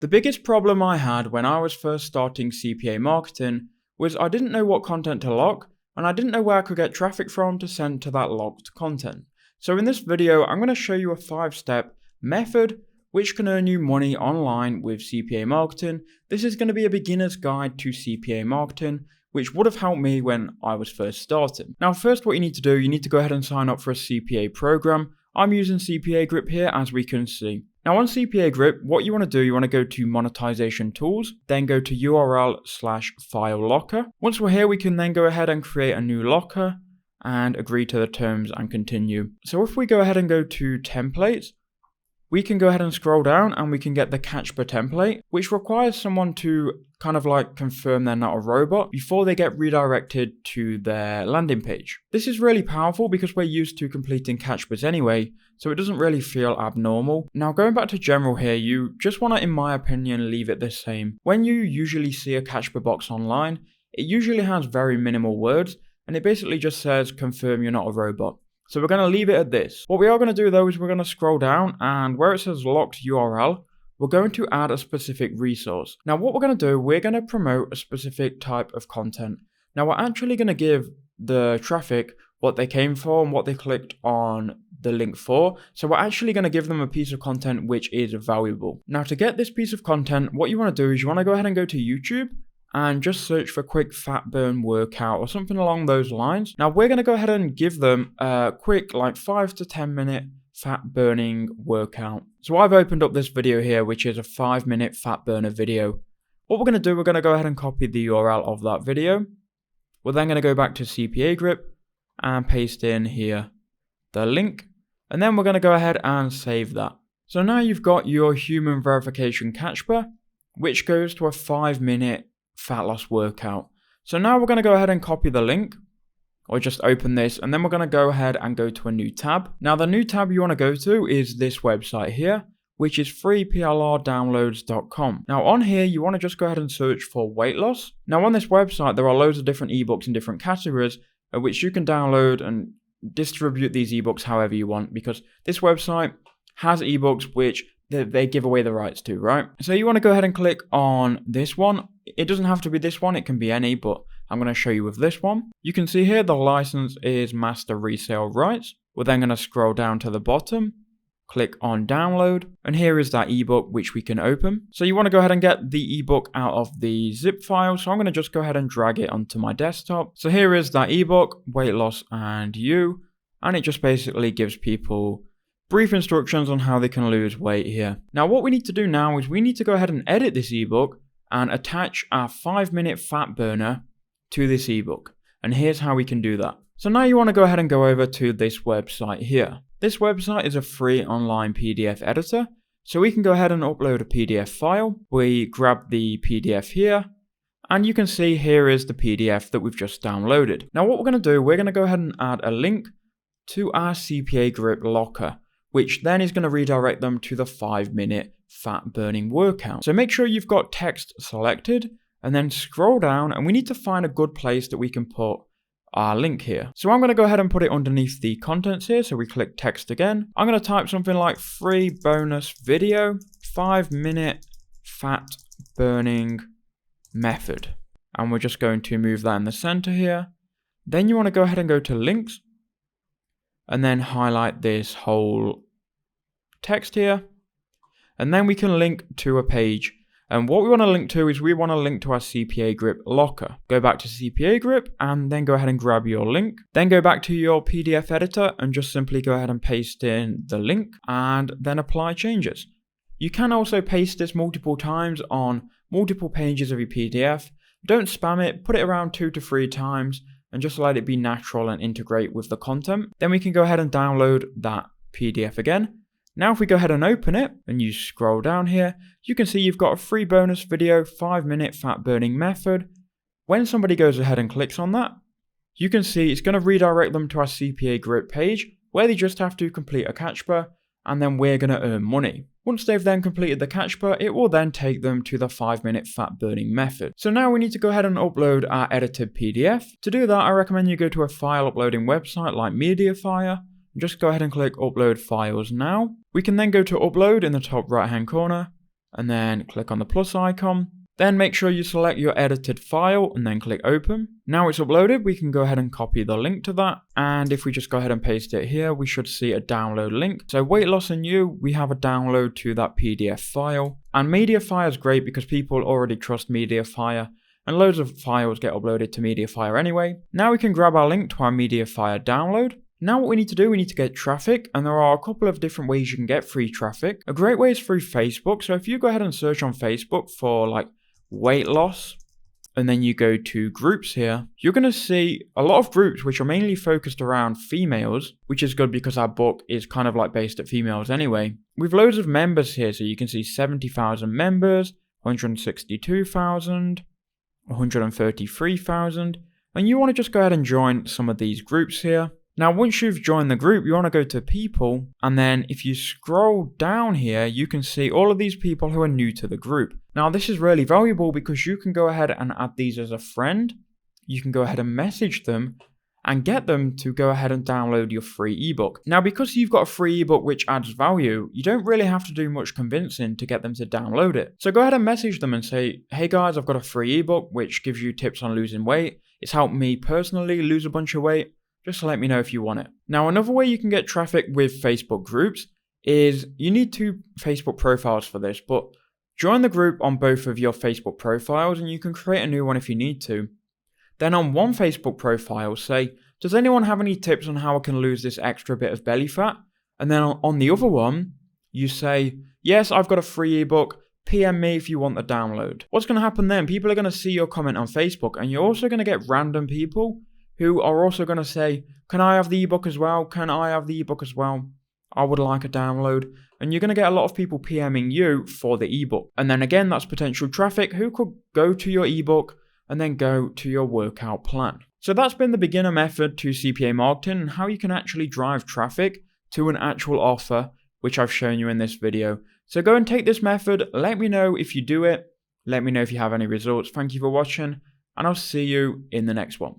The biggest problem I had when I was first starting CPA marketing was I didn't know what content to lock, and I didn't know where I could get traffic from to send to that locked content. So in this video, I'm going to show you a 5-step method which can earn you money online with CPA marketing. This is going to be a beginner's guide to CPA marketing, which would have helped me when I was first starting. Now, first what you need to do, you need to go ahead and sign up for a CPA program. I'm using CPAGrip here, as we can see. Now on CPAGrip, what you want to do, you want to go to monetization tools, then go to URL/file locker. Once we're here, we can then go ahead and create a new locker and agree to the terms and continue. So if we go ahead and go to templates, we can go ahead and scroll down and we can get the catch per template, which requires someone to kind of like confirm they're not a robot before they get redirected to their landing page. This is really powerful because we're used to completing catch pers anyway, so it doesn't really feel abnormal. Now going back to general here, you just want to, in my opinion, leave it the same. When you usually see a catch per box online, it usually has very minimal words and it basically just says confirm you're not a robot. So we're going to leave it at this. What we are going to do though is we're going to scroll down, and where it says locked URL, we're going to add a specific resource. Now what we're going to do, we're going to promote a specific type of content. Now we're actually going to give the traffic what they came for and what they clicked on the link for. So we're actually going to give them a piece of content which is valuable. Now to get this piece of content, what you want to do is you want to go ahead and go to YouTube and just search for quick fat burn workout or something along those lines. Now we're going to go ahead and give them a quick like 5 to 10 minute fat burning workout. So I've opened up this video here, which is a 5-minute fat burner video. What we're going to do, we're going to go ahead and copy the URL of that video. We're then going to go back to CPAGrip and paste in here the link. And then we're going to go ahead and save that. So now you've got your human verification catch per, which goes to a 5-minute fat loss workout. So now we're going to go ahead and copy the link, or just open this, and then we're going to go ahead and go to a new tab. Now the new tab you want to go to is this website here, which is freeplrdownloads.com. Now on here, you want to just go ahead and search for weight loss. Now on this website, there are loads of different ebooks in different categories, which you can download and distribute these ebooks however you want, because this website has ebooks which they give away the rights to, right? So you want to go ahead and click on this one. It doesn't have to be this one, it can be any, but I'm going to show you with this one. You can see here the license is master resale rights. We're then going to scroll down to the bottom, click on download, and here is that ebook which we can open. So you want to go ahead and get the ebook out of the zip file. So I'm going to just go ahead and drag it onto my desktop. So here is that ebook, Weight Loss and You, and it just basically gives people brief instructions on how they can lose weight here. Now what we need to do now is we need to go ahead and edit this ebook and attach our 5-minute fat burner to this ebook. And here's how we can do that. So now you want to go ahead and go over to this website here. This website is a free online PDF editor. So we can go ahead and upload a PDF file. We grab the PDF here, and you can see here is the PDF that we've just downloaded. Now what we're going to do, we're going to go ahead and add a link to our CPAGrip locker, which then is going to redirect them to the 5-minute fat burning workout. So make sure you've got text selected and then scroll down, and we need to find a good place that we can put our link here. So I'm going to go ahead and put it underneath the contents here. So we click text again. I'm going to type something like free bonus video, 5-minute fat burning method. And we're just going to move that in the center here. Then you want to go ahead and go to links and then highlight this whole text here. And then we can link to a page. And what we want to link to is we want to link to our CPAGrip locker. Go back to CPAGrip and then go ahead and grab your link. Then go back to your PDF editor and just simply go ahead and paste in the link and then apply changes. You can also paste this multiple times on multiple pages of your PDF. Don't spam it, put it around 2 to 3 times and just let it be natural and integrate with the content. Then we can go ahead and download that PDF again. Now if we go ahead and open it and you scroll down here, you can see you've got a free bonus video, 5-minute fat burning method. When somebody goes ahead and clicks on that, you can see it's going to redirect them to our CPAGrip page where they just have to complete a catch per, and then we're going to earn money. Once they've then completed the catch per, it will then take them to the 5-minute fat burning method. So now we need to go ahead and upload our edited PDF. To do that, I recommend you go to a file uploading website like Mediafire. Just go ahead and click upload files now. We can then go to upload in the top right hand corner, and then click on the plus icon. Then make sure you select your edited file and then click open. Now it's uploaded, we can go ahead and copy the link to that. And if we just go ahead and paste it here, we should see a download link. So weight loss and you, we have a download to that PDF file. And Mediafire is great because people already trust Mediafire and loads of files get uploaded to Mediafire anyway. Now we can grab our link to our Mediafire download. Now what we need to do, we need to get traffic, and there are a couple of different ways you can get free traffic. A great way is through Facebook. So if you go ahead and search on Facebook for like weight loss, and then you go to groups here, you're going to see a lot of groups which are mainly focused around females, which is good because our book is kind of like based at females anyway. With loads of members here, so you can see 70,000 members, 162,000, 133,000, and you want to just go ahead and join some of these groups here. Now, once you've joined the group, you want to go to people, and then if you scroll down here, you can see all of these people who are new to the group. Now, this is really valuable because you can go ahead and add these as a friend. You can go ahead and message them and get them to go ahead and download your free ebook. Now, because you've got a free ebook which adds value, you don't really have to do much convincing to get them to download it. So go ahead and message them and say, hey guys, I've got a free ebook which gives you tips on losing weight. It's helped me personally lose a bunch of weight. Just let me know if you want it. Now, another way you can get traffic with Facebook groups is you need 2 Facebook profiles for this, but join the group on both of your Facebook profiles and you can create a new one if you need to. Then on one Facebook profile, say, does anyone have any tips on how I can lose this extra bit of belly fat? And then on the other one, you say, yes, I've got a free ebook. PM me if you want the download. What's going to happen then? People are going to see your comment on Facebook, and you're also going to get random people who are also going to say, can I have the ebook as well? Can I have the ebook as well? I would like a download. And you're going to get a lot of people PMing you for the ebook. And then again, that's potential traffic who could go to your ebook and then go to your workout plan. So that's been the beginner method to CPA marketing and how you can actually drive traffic to an actual offer, which I've shown you in this video. So go and take this method. Let me know if you do it. Let me know if you have any results. Thank you for watching, and I'll see you in the next one.